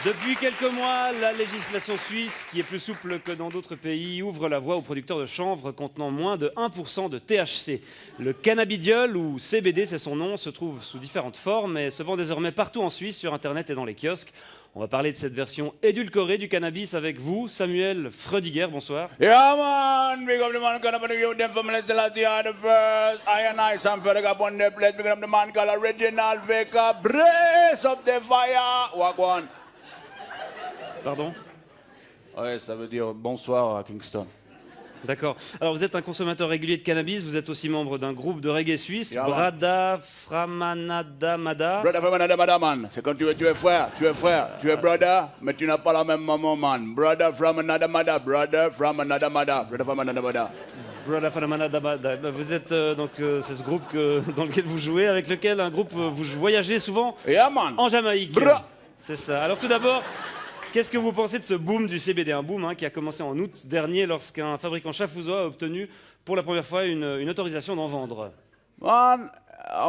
Depuis quelques mois, la législation suisse, qui est plus souple que dans d'autres pays, ouvre la voie aux producteurs de chanvre contenant moins de 1% de THC. Le cannabidiol, ou CBD, c'est son nom, se trouve sous différentes formes et se vend désormais partout en Suisse, sur Internet et dans les kiosques. On va parler de cette version édulcorée du cannabis avec vous, Samuel Freudiger, bonsoir. Yeah, man. Big up the man, gonna put the youth them from the Celestia the first. I and I, Sam Freudiger, up on the place. Big up the man called Original Baker. Brace up the fire. Wagwan. Pardon? Ouais, ça veut dire bonsoir à Kingston. D'accord. Alors vous êtes un consommateur régulier de cannabis, vous êtes aussi membre d'un groupe de reggae suisse, Yeah, Brada Framanada Mada. Brother from another mother, man. C'est quand tu es frère, tu es brother, mais tu n'as pas la même maman, man. Brother from another mother, brother from another mother, brother from another mother. Brada Framanada Mada. Vous êtes c'est ce groupe dans lequel vous jouez, avec lequel vous voyagez souvent Yeah, man. en Jamaïque. Bra. C'est ça. Alors tout d'abord, qu'est-ce que vous pensez de ce boom du CBD? Un boom qui a commencé en août dernier lorsqu'un fabricant chafouzois a obtenu pour la première fois une autorisation d'en vendre. Man,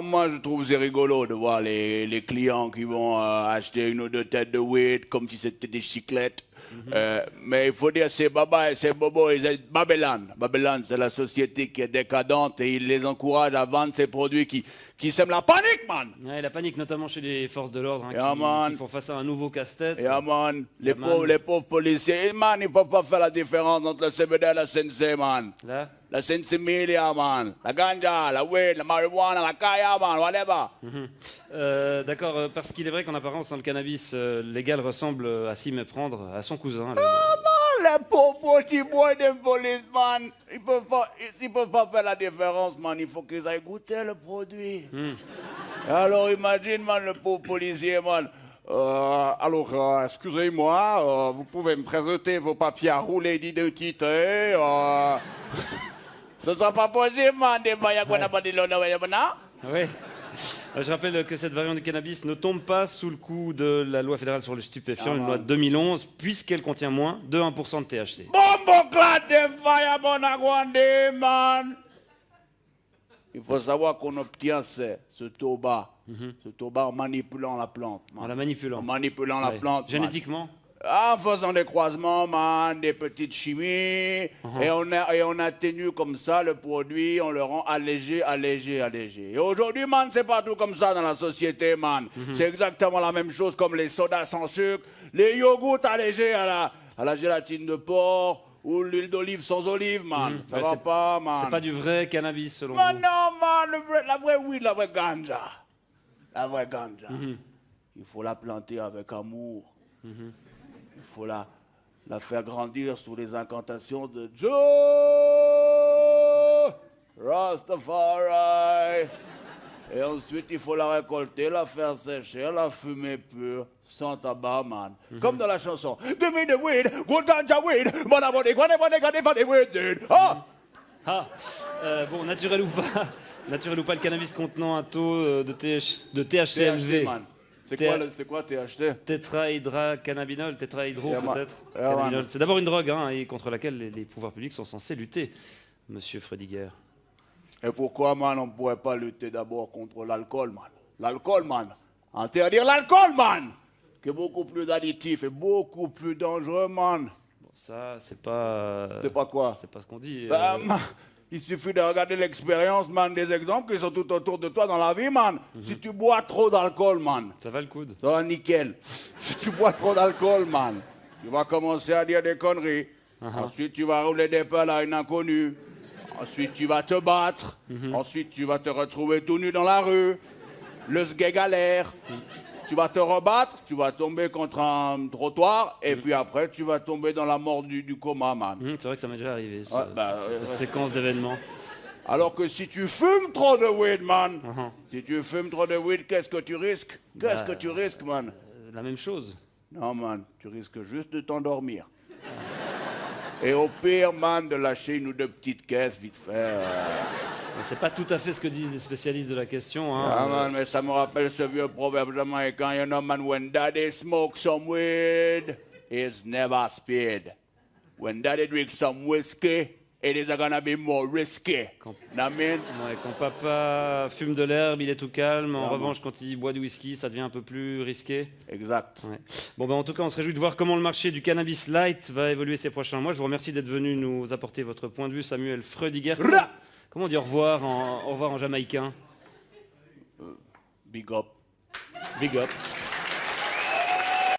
moi je trouve c'est rigolo de voir les clients qui vont acheter une ou deux têtes de weed comme si c'était des chiclettes. Mais il faut dire c'est Baba et c'est Bobo et Babylone. Babylone, c'est la société qui est décadente et il les encourage à vendre ces produits qui sèment la panique, man. Ouais, la panique, notamment chez les forces de l'ordre, qui font face à un nouveau casse-tête. Yeah, man. Les pauvres policiers, man, ils peuvent pas faire la différence entre le CBD et la CNC, man. Là. La sensimilla, man. La ganja, la weed, la marijuana, la kaya, man, whatever. D'accord, parce qu'il est vrai qu'en apparence, le cannabis légal ressemble à s'y méprendre à son cousin. Man, les pauvres petits boys de police, man. Ils peuvent pas faire la différence, man. Il faut qu'ils aillent goûter le produit. Alors imagine, man, le pauvre policier, man. Excusez-moi, vous pouvez me présenter vos papiers à rouler d'identité. Ce sera pas possible, man. Oui. Je rappelle que cette variante de cannabis ne tombe pas sous le coup de la loi fédérale sur le stupéfiant, une loi de 2011, puisqu'elle contient moins de 1% de THC. Bombo clad de fire, bonagwande, man. Il faut savoir qu'on obtient ce tabac en manipulant la plante. Man. En la manipulant. En manipulant la plante. Génétiquement. En faisant des croisements, man, des petites chimies, et on atténue comme ça le produit, on le rend allégé. Et aujourd'hui, man, c'est pas tout comme ça dans la société, man. C'est exactement la même chose comme les sodas sans sucre, les yogourts allégés à la gélatine de porc, ou l'huile d'olive sans olive, man. Ça va pas, man. C'est pas du vrai cannabis, selon Man, vous. non, man, la vraie weed, la vraie ganja. La vraie ganja. Il faut la planter avec amour. Il faut la faire grandir sous les incantations de Joe Rastafari. Et ensuite, il faut la récolter, la faire sécher, la fumer pure, sans tabac, man. Comme dans la chanson. Give me the weed, good ganja weed, but I want it, whatever the weed, dude. Bon, naturel ou pas, le cannabis contenant un taux de THC élevé. THC, man. C'est quoi THC? Tétrahydrocannabinol, tétrahydro peut-être. Yeah, Cannabinol. C'est d'abord une drogue et contre laquelle les pouvoirs publics sont censés lutter, monsieur Freudiger. Et pourquoi, man, on ne pourrait pas lutter d'abord contre l'alcool, man? L'alcool, man. Interdire l'alcool, man, qui est beaucoup plus additif et beaucoup plus dangereux, man. Bon, ça, c'est pas... C'est pas quoi? C'est pas ce qu'on dit. Man, il suffit de regarder l'expérience, man, des exemples qui sont tout autour de toi dans la vie, man. Si tu bois trop d'alcool, man, Ça va le coude. ça va nickel. Si tu bois trop d'alcool, man, tu vas commencer à dire des conneries. Ensuite, tu vas rouler des pelles à une inconnue. Ensuite, tu vas te battre. Ensuite, tu vas te retrouver tout nu dans la rue. Le sgay galère. Tu vas te rebattre, tu vas tomber contre un trottoir, et puis après, tu vas tomber dans la mort du coma, man. C'est vrai que ça m'est déjà arrivé, cette séquence d'événements. Alors que si tu fumes trop de weed, man, si tu fumes trop de weed, qu'est-ce que tu risques? Qu'est-ce que tu risques, man? La même chose. Non, man, tu risques juste de t'endormir. Et au pire, man, de lâcher une ou deux petites caisses, vite fait. C'est pas tout à fait ce que disent les spécialistes de la question. Ah, man, mais ça me rappelle ce vieux proverbe jamaïcain, you know, man, when daddy smokes some weed, he's never speed. When daddy drinks some whiskey, it is gonna be more risky. Ouais, quand papa fume de l'herbe, il est tout calme. En Vraiment. revanche, quand il boit du whisky, ça devient un peu plus risqué. Exact. Ouais. Bon, ben, en tout cas, on se réjouit de voir comment le marché du cannabis light va évoluer ces prochains mois. Je vous remercie d'être venu nous apporter votre point de vue, Samuel Freudiger. Comment on dit au revoir en jamaïcain? Big up. Big up.